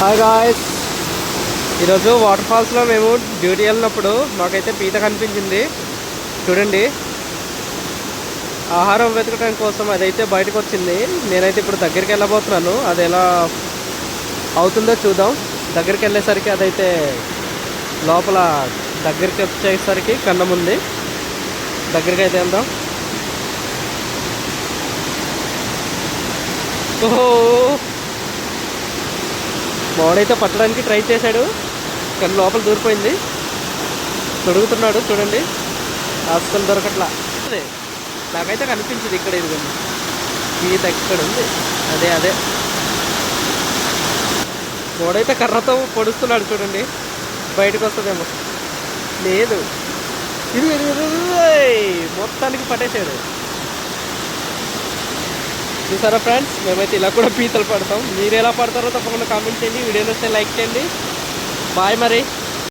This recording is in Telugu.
హాయ్ గాయ్స్, ఈరోజు వాటర్ ఫాల్స్లో మేము డ్యూటీ వెళ్ళినప్పుడు మాకైతే పీత కనిపించింది. చూడండి, ఆహారం వెతకడం కోసం అదైతే బయటకు వచ్చింది. నేనైతే ఇప్పుడు దగ్గరికి వెళ్ళబోతున్నాను. అది ఎలా అవుతుందో చూద్దాం. దగ్గరికి వెళ్ళేసరికి అదైతే లోపల దగ్గరికి వచ్చేసరికి కన్నం ఉంది. దగ్గరికి అయితే వెళ్దాం. ఓహో, మావాడైతే పట్టడానికి ట్రై చేశాడు, కానీ లోపల దూరిపోయింది. దొరుకుతున్నాడు చూడండి, అస్సలు దొరకట్లా. నాకైతే కనిపించింది ఇక్కడ. ఇదిగోండి, ఈత ఇక్కడ ఉంది. అదే అదే మావాడైతే కర్రతో పొడుస్తున్నాడు చూడండి, బయటకు వస్తుందేమో. లేదు, ఇది మొత్తానికి పట్టేశాడు. చూసారా ఫ్రెండ్స్, మేమైతే ఇలా కూడా పీతలు పడతాం. మీరు ఎలా పడతారో తప్పకుండా కామెంట్ చేయండి. వీడియో వస్తే లైక్ చేయండి. బాయ్ మరి.